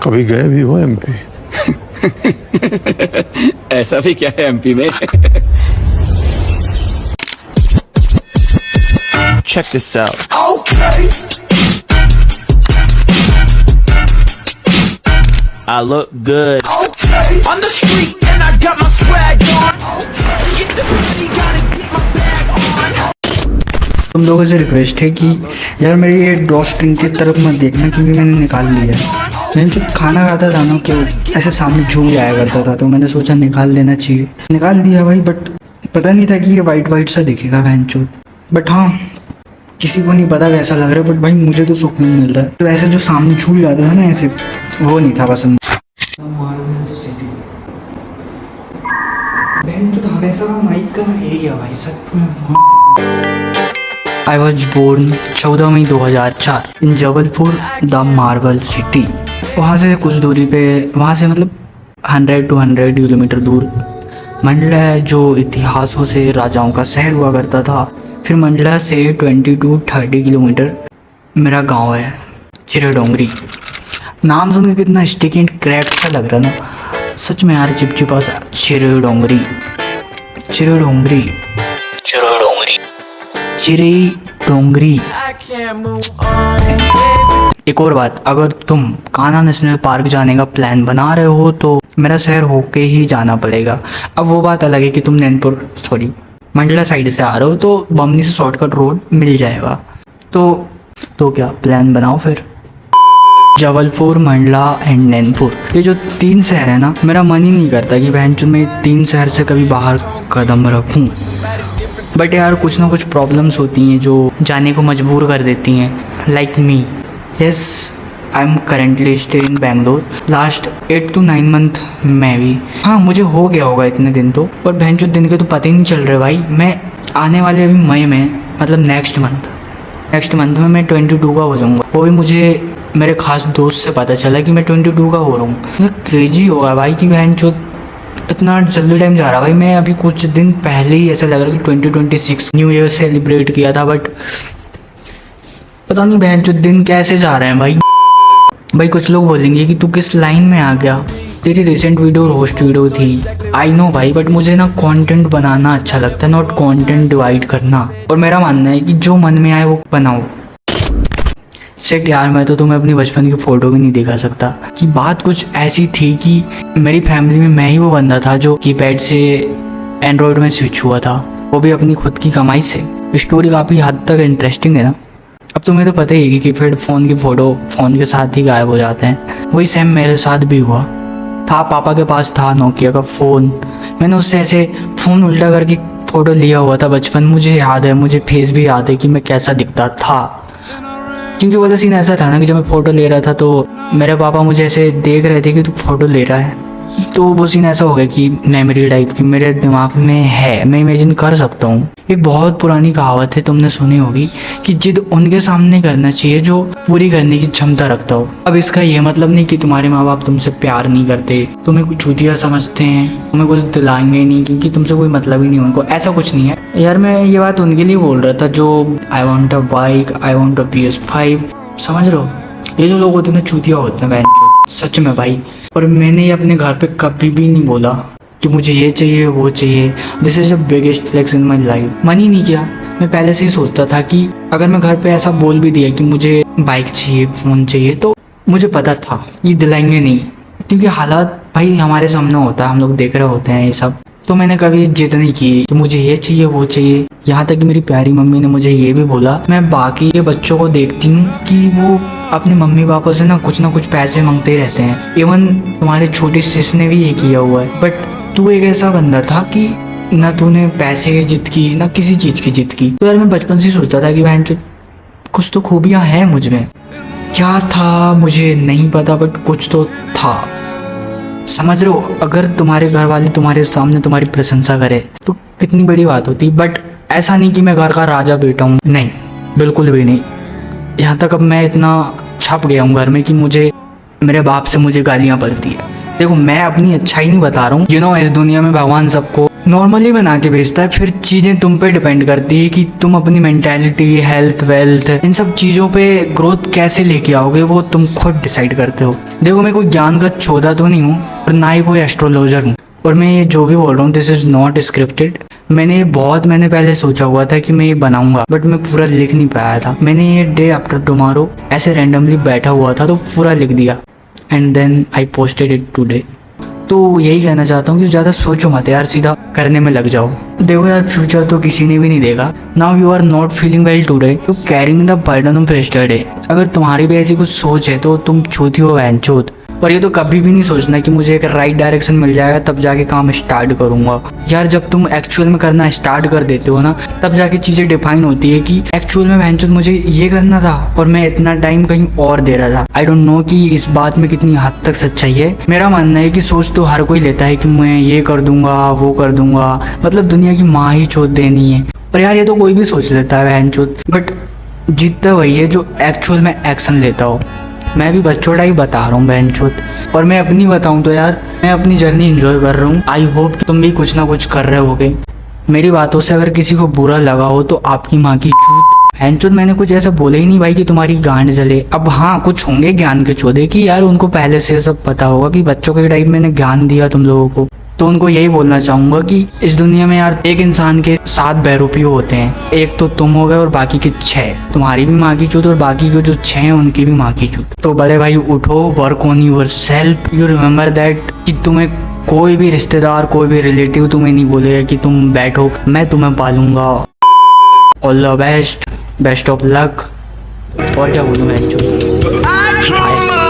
कभी गए भी हो एमपी? ऐसा भी क्या है एमपी में? Check this out. Okay. I look good. Okay. On the street and I got my swag on. Get the money, gotta get my bag on. तुम लोगों से रिक्वेस्ट है कि यार मेरी ये ड्रॉ स्ट्रिंग की तरफ मत देखना, क्योंकि मैंने निकाल लिया है। मैंने जो खाना खाता था ना, कि ऐसे सामने झूल जाया करता था, तो मैंने सोचा निकाल लेना चाहिए। निकाल दिया भाई, बट पता नहीं था कि ये वाइट वाइट सा दिखेगा भैंचोद। बट हाँ, किसी को नहीं पता कैसा लग रहा है, बट भाई मुझे तो सुकून मिल रहा है। तो ऐसे जो सामने झूल जाता था ना, ऐसे वो नहीं था पसंद। हमेशा माइक का है या भाई सच में। I was born 14 May 2004 in Jabalpur the marble city. वहाँ से कुछ दूरी पे, वहाँ से मतलब 100 to 100 किलोमीटर दूर मंडला है, जो इतिहासों से राजाओं का शहर हुआ करता था। फिर मंडला से 20 to 30 किलोमीटर मेरा गांव है चिरडोंगरी। नाम सुन के कितना स्टिक एंड क्रैक्ड सा लग रहा ना, सच में यार चिपचिपा सा। चिरडोंगरी चिरडोंगरी चिरडोंगरी चिरडोंगरी। एक और बात, अगर तुम कान्हा नेशनल पार्क जाने का प्लान बना रहे हो तो मेरा शहर होके ही जाना पड़ेगा। अब वो बात अलग है कि तुम मंडला साइड से आ रहे हो तो बमनी से शॉर्टकट रोड मिल जाएगा। तो क्या प्लान बनाओ फिर। जबलपुर, मंडला एंड नैनपुर, ये जो 3 शहर है ना, मेरा मन ही नहीं करता कि बहनचोद में 3 शहर से कभी बाहर कदम रखूं। बट यार कुछ ना कुछ प्रॉब्लम्स होती हैं जो जाने को मजबूर कर देती हैं। Like me, yes I am currently stay in Bangalore last 8 to 9 month में भी। हाँ, मुझे हो गया होगा इतने दिन तो, और बहनचोद दिन के तो पता ही नहीं चल रहे भाई। मैं आने वाले अभी मई में, मतलब नेक्स्ट मंथ में मैं 22 का हो जाऊँगा। वो भी मुझे मेरे खास दोस्त से पता चला कि मैं 22 का हो रहा हूँ। क्रेजी होगा भाई कि बहनचोद इतना जल्दी टाइम जा रहा भाई। मैं अभी कुछ दिन पहले ही ऐसा लग रहा कि 2026 न्यू ईयर सेलिब्रेट किया था, बट पता नहीं बहनचोद दिन कैसे जा रहे हैं भाई। कुछ लोग बोलेंगे कि तू किस लाइन में आ गया, तेरी रिसेंट वीडियो रोस्ट वीडियो थी। आई नो भाई, बट मुझे ना कंटेंट बनाना अच्छा लगता है, नॉट कंटेंट डिवाइड करना। और मेरा मानना है कि जो मन में आए वो बनाओ। सेट यार, मैं तो तुम्हें अपनी बचपन की फ़ोटो भी नहीं दिखा सकता। कि बात कुछ ऐसी थी कि मेरी फैमिली में मैं ही वो बंदा था जो कीपैड से एंड्रॉयड में स्विच हुआ था, वो भी अपनी खुद की कमाई से। स्टोरी काफ़ी हद तक इंटरेस्टिंग है ना। अब तुम्हें तो पता ही है कि कीपैड फ़ोन की फ़ोटो फ़ोन के साथ ही गायब हो जाते हैं। वही सेम मेरे साथ भी हुआ था। पापा के पास था नोकिया का फ़ोन, मैंने उससे ऐसे फ़ोन उल्टा करके फ़ोटो लिया हुआ था बचपन। मुझे याद है, मुझे फेस भी याद है कि मैं कैसा दिखता था। क्योंकि वो सीन ऐसा था ना कि जब मैं फ़ोटो ले रहा था तो मेरे पापा मुझे ऐसे देख रहे थे कि तू फ़ोटो ले रहा है। तो वो सीन ऐसा हो गया कि मेमोरी टाइप की मेरे दिमाग में है, मैं इमेजिन कर सकता हूँ। एक बहुत पुरानी कहावत है, तुमने सुनी होगी कि जिद उनके सामने करना चाहिए जो पूरी करने की क्षमता रखता हो। अब इसका ये मतलब नहीं कि तुम्हारे माँ बाप तुमसे प्यार नहीं करते, तुम्हें कुछ चूतिया समझते हैं, तुम्हें कुछ दिलाएंगे नहीं क्योंकि तुमसे कोई मतलब ही नहीं उनको। ऐसा कुछ नहीं है यार। मैं ये बात उनके लिए बोल रहा था जो I want a bike, I want a PS5, समझ रहे हो। ये जो लोग होते हैं ना, चूतिया होते हैं सच में भाई। और मैंने ये अपने घर पे कभी भी नहीं बोला कि मुझे ये चाहिए वो चाहिए। This is the biggest flex in my life. मन ही नहीं किया। मैं पहले से ही सोचता था कि अगर मैं घर पे ऐसा बोल भी दिया कि मुझे बाइक चाहिए, फ़ोन चाहिए, तो मुझे पता था ये दिलाएंगे नहीं, क्योंकि हालात भाई हमारे सामने होता है, हम लोग देख रहे होते हैं ये सब। तो मैंने कभी जिद नहीं की कि मुझे ये चाहिए वो चाहिए। यहाँ तक कि मेरी प्यारी मम्मी ने मुझे ये भी बोला, मैं बाकी के बच्चों को देखती हूँ कि वो अपने मम्मी पापा से ना कुछ पैसे मांगते ही रहते हैं। इवन तुम्हारे छोटी सिस ने भी ये किया हुआ है। बट तू एक ऐसा बंदा था कि ना तूने पैसे की जिद की ना किसी चीज़ की जिद की। तो यार मैं बचपन से सोचता था कि बहन कुछ तो खूबियाँ हैं मुझ में। क्या था मुझे नहीं पता, बट कुछ तो था, समझ रहे हो। अगर तुम्हारे घर वाले तुम्हारे सामने तुम्हारी प्रशंसा करे तो कितनी बड़ी बात होती। बट ऐसा नहीं कि मैं घर का राजा बेटा हूँ, नहीं, बिल्कुल भी नहीं। यहाँ तक अब मैं इतना छप गया हूँ घर में कि मुझे मेरे बाप से मुझे गालियाँ पड़ती है। देखो मैं अपनी अच्छाई नहीं बता रहा हूँ, इस दुनिया में भगवान सबको नॉर्मली बना के भेजता है, फिर चीज़ें तुम पे डिपेंड करती है कि तुम अपनी मेंटालिटी, हेल्थ, वेल्थ, इन सब चीज़ों पे ग्रोथ कैसे लेके आओगे, वो तुम खुद डिसाइड करते हो। देखो मैं कोई ज्ञान का चौधा तो नहीं हूँ और ना ही कोई एस्ट्रोलॉजर हूँ, और मैं ये जो भी बोल रहा हूँ दिस इज़ नॉट स्क्रिप्टेड। मैंने पहले सोचा हुआ था कि मैं ये बनाऊंगा, बट मैं पूरा लिख नहीं पाया था। मैंने ये डे आफ्टर टुमारो ऐसे रैंडमली बैठा हुआ था तो पूरा लिख दिया, and then I posted it today. तो यही कहना चाहता हूँ कि ज़्यादा सोचो मत यार, सीधा करने में लग जाओ। देखो यार, फ्यूचर तो किसी ने भी नहीं देखा। Now you are not feeling well today, you carrying the burden of yesterday. अगर तुम्हारी भी ऐसी कुछ सोच है तो तुम चूती हो वैनचोत। और ये तो कभी भी नहीं सोचना कि मुझे एक राइट डायरेक्शन मिल जाएगा तब जाके काम स्टार्ट करूंगा। यार जब तुम एक्चुअल में करना स्टार्ट कर देते हो ना, तब जाके चीज़ें डिफाइन होती है कि एक्चुअल में वैनचोत मुझे ये करना था और मैं इतना टाइम कहीं और दे रहा था। आई डोंट नो कि इस बात में कितनी हद तक सच्चाई है। मेरा मानना है कि सोच तो हर कोई लेता है कि मैं ये कर दूंगा, वो कर दूंगा, मतलब दुनिया की माँ ही चोट देनी है। और यार ये तो कोई भी सोच लेता है वैनचोत, बट जीतता वही है जो एक्चुअल में एक्शन लेता हो। मैं भी बच्चोड़ा ही बता रहा हूँ बहनचोद। और मैं अपनी बताऊँ तो यार मैं अपनी जर्नी एंजॉय कर रहा हूँ। आई होप कि तुम भी कुछ ना कुछ कर रहे होगे। मेरी बातों से अगर किसी को बुरा लगा हो तो आपकी माँ की चूत। बहनचोद मैंने कुछ ऐसा बोला ही नहीं भाई कि तुम्हारी गांड जले। अब हाँ, कुछ होंगे ज्ञान के चौधे कि यार उनको पहले से सब पता होगा कि बच्चों के टाइम मैंने ज्ञान दिया तुम लोगों को। तो उनको यही बोलना चाहूँगा कि इस दुनिया में यार एक इंसान के 7 बहरूपियो होते हैं। एक तो तुम हो गए और बाकी के 6। तुम्हारी भी माँ की चूत और बाकी के जो 6 हैं उनकी भी माँ की चूत। तो बड़े भाई उठो, work on your self. You remember that कि तुम्हें कोई भी रिश्तेदार, कोई भी रिलेटिव तुम्हें नहीं बोलेगा कि तुम बैठो मैं तुम्हें पालूंगा। All the best, best of luck. और क्या बोलूँ मैं। I come